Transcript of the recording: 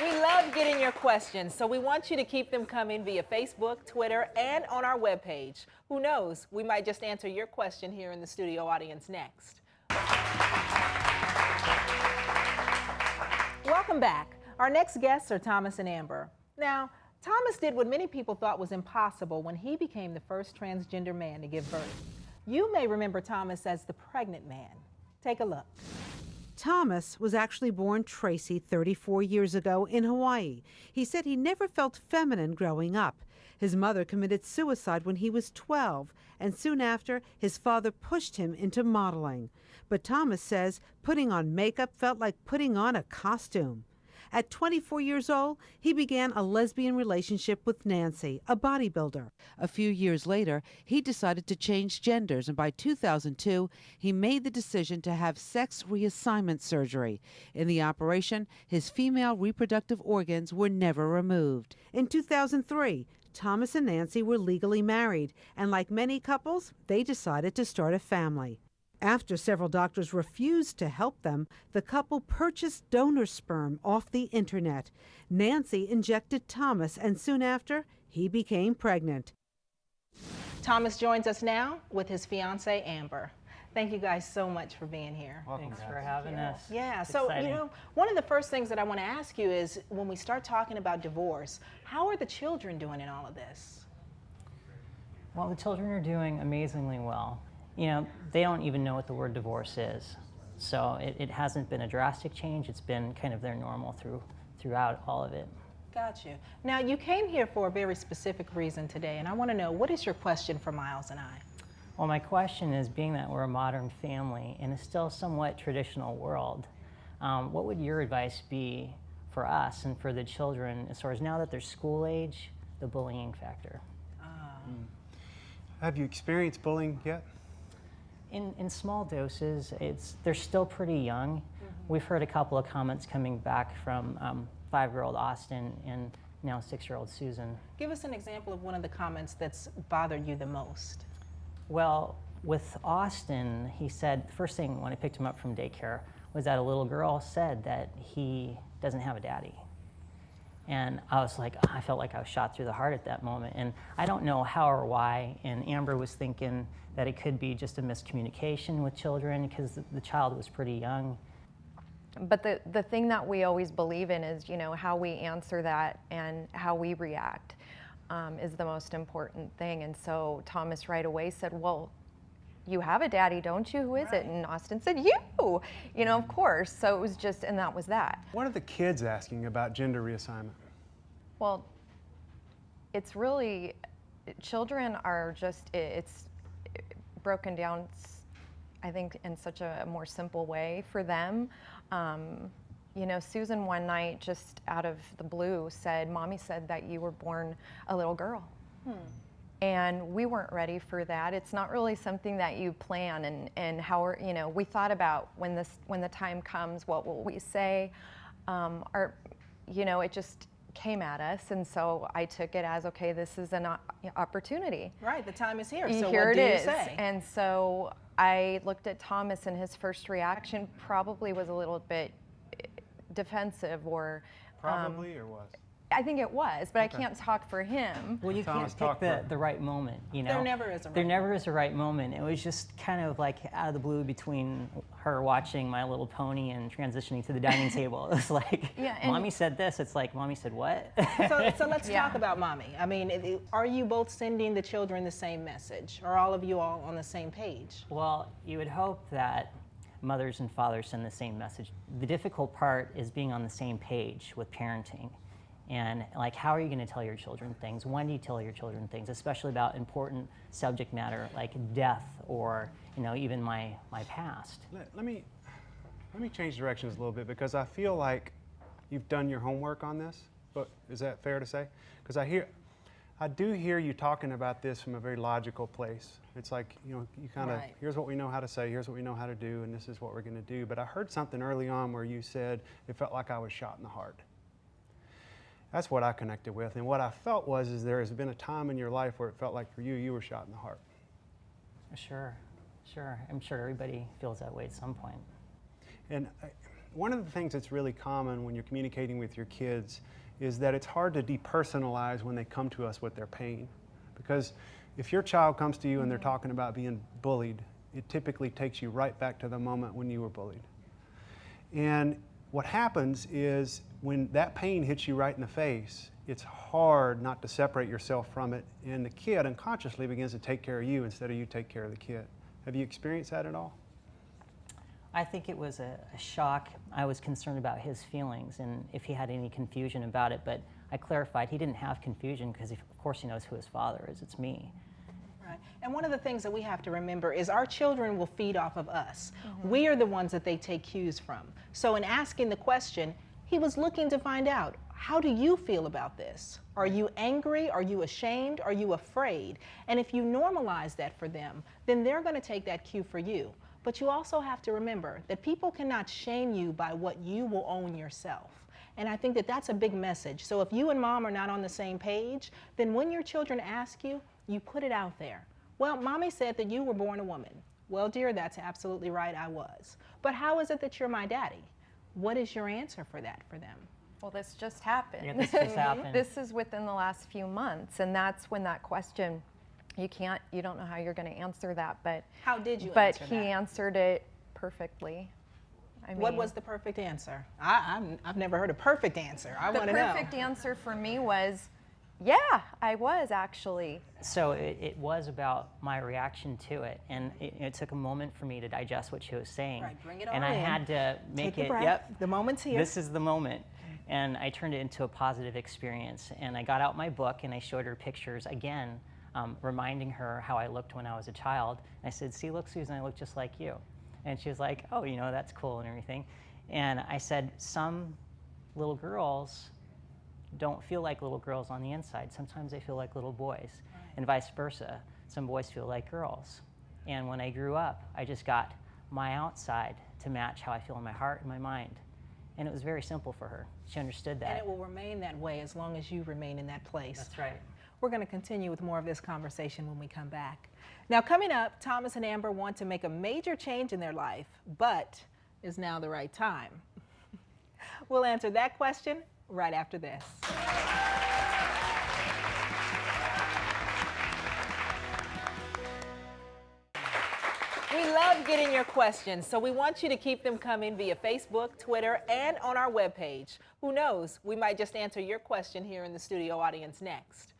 We love getting your questions, so we want you to keep them coming via Facebook, Twitter, and on our webpage. Who knows, we might just answer your question here in the studio audience next. Welcome back. Our next guests are Thomas and Amber. Now, Thomas did what many people thought was impossible when he became the first transgender man to give birth. You may remember Thomas as the pregnant man. Take a look. Thomas was actually born Tracy 34 years ago in Hawaii. He said he never felt feminine growing up. His mother committed suicide when he was 12, and soon after, his father pushed him into modeling. But Thomas says putting on makeup felt like putting on a costume. At 24 years old, he began a lesbian relationship with Nancy, a bodybuilder. A few years later, he decided to change genders, and by 2002, he made the decision to have sex reassignment surgery. In the operation, his female reproductive organs were never removed. In 2003, Thomas and Nancy were legally married, and like many couples, they decided to start a family. After several doctors refused to help them, the couple purchased donor sperm off the internet. Nancy injected Thomas, and soon after, he became pregnant. Thomas joins us now with his fiancée, Amber. Thank you guys so much for being here. Welcome. Thanks for having us. Yeah, It's so, exciting. one of the first things that I want to ask you is when we start talking about divorce, how are the children doing in all of this? Well, the children are doing amazingly well. They don't even know what the word divorce is. So it hasn't been a drastic change. It's been kind of their normal throughout all of it. Got you. Now, you came here for a very specific reason today, and I want to know, what is your question for Miles and I? Well, my question is, being that we're a modern family in a still somewhat traditional world, what would your advice be for us and for the children as far as now that they're school age, the bullying factor? Have you experienced bullying yet? In small doses, they're still pretty young. Mm-hmm. We've heard a couple of comments coming back from 5-year-old Austin and now 6-year-old Susan. Give us an example of one of the comments that's bothered you the most. Well, with Austin, he said, the first thing when I picked him up from daycare was that a little girl said that he doesn't have a daddy. And I was like, I felt like I was shot through the heart at that moment. And I don't know how or why, and Amber was thinking that it could be just a miscommunication with children because the child was pretty young. But the thing that we always believe in is, how we answer that and how we react is the most important thing. And so Thomas right away said, well, you have a daddy, don't you? Who is it? And Austin said, you, of course. So it was just, and that was that. What are the kids asking about gender reassignment? Well, it's really, children are just, it's broken down, I think, in such a more simple way for them. Susan one night, just out of the blue, said, Mommy said that you were born a little girl. And we weren't ready for that. It's not really something that you plan, and how, we thought about when the time comes, what will we say? It just came at us, and so I took it as, okay, this is an opportunity. Right, the time is here, so here what do it you is. say? And so I looked at Thomas, and his first reaction probably was a little bit defensive, or Probably or was? I think it was, but okay. I can't talk for him. Well, you Thomas, can't pick the right moment, There never is a right There never is a right moment. It was just kind of like out of the blue between her watching My Little Pony and transitioning to the dining table. It was like, Mommy said this. It's like, Mommy said what? So let's talk about Mommy. I mean, are you both sending the children the same message? Are all of you all on the same page? Well, you would hope that mothers and fathers send the same message. The difficult part is being on the same page with parenting. And like, how are you going to tell your children things? When do you tell your children things, especially about important subject matter like death or, even my past? Let me change directions a little bit, because I feel like you've done your homework on this. But is that fair to say? Because I do hear you talking about this from a very logical place. It's like, you kind of, here's what we know how to say, here's what we know how to do, and this is what we're going to do. But I heard something early on where you said it felt like I was shot in the heart. That's what I connected with, and what I felt is there has been a time in your life where it felt like for you were shot in the heart. Sure. I'm sure everybody feels that way at some point. And one of the things that's really common when you're communicating with your kids is that it's hard to depersonalize when they come to us with their pain. Because if your child comes to you and they're talking about being bullied, it typically takes you right back to the moment when you were bullied. And what happens is when that pain hits you right in the face, it's hard not to separate yourself from it, and the kid unconsciously begins to take care of you instead of you take care of the kid. Have you experienced that at all? I think it was a shock. I was concerned about his feelings and if he had any confusion about it, but I clarified he didn't have confusion because of course he knows who his father is. It's me. Right. And one of the things that we have to remember is our children will feed off of us. We are the ones that they take cues from. So in asking the question, he was looking to find out, how do you feel about this? Are you angry? Are you ashamed? Are you afraid? And if you normalize that for them, then they're going to take that cue for you. But you also have to remember that people cannot shame you by what you will own yourself. And I think that that's a big message. So if you and mom are not on the same page, then when your children ask you, you put it out there. Well, mommy said that you were born a woman. Well, dear, that's absolutely right, I was. But how is it that you're my daddy? What is your answer for that for them? Well, this just happened. Yeah, this just happened. This is within the last few months, and that's when that question, you don't know how you're going to answer that, but How did you but answer he that? answered it perfectly. I What mean, was the perfect answer? I've never heard a perfect answer. I the want to know. perfect answer for me was, yeah, I was actually. So it was about my reaction to it, and it took a moment for me to digest what she was saying. Right, bring it and all I in. had to make Take a it, breath. yep, The moment's here. this is the moment. And I turned it into a positive experience. And I got out my book and I showed her pictures again, reminding her how I looked when I was a child. And I said, see, look, Susan, I look just like you. And she was like, oh, that's cool and everything. And I said, some little girls don't feel like little girls on the inside. Sometimes they feel like little boys, and vice versa. Some boys feel like girls. And when I grew up, I just got my outside to match how I feel in my heart and my mind. And it was very simple for her. She understood that. And it will remain that way as long as you remain in that place. That's right. We're going to continue with more of this conversation when we come back. Now, coming up, Thomas and Amber want to make a major change in their life, but is now the right time? We'll answer that question right after this. We love getting your questions, so we want you to keep them coming via Facebook, Twitter, and on our webpage. Who knows, we might just answer your question here in the studio audience next.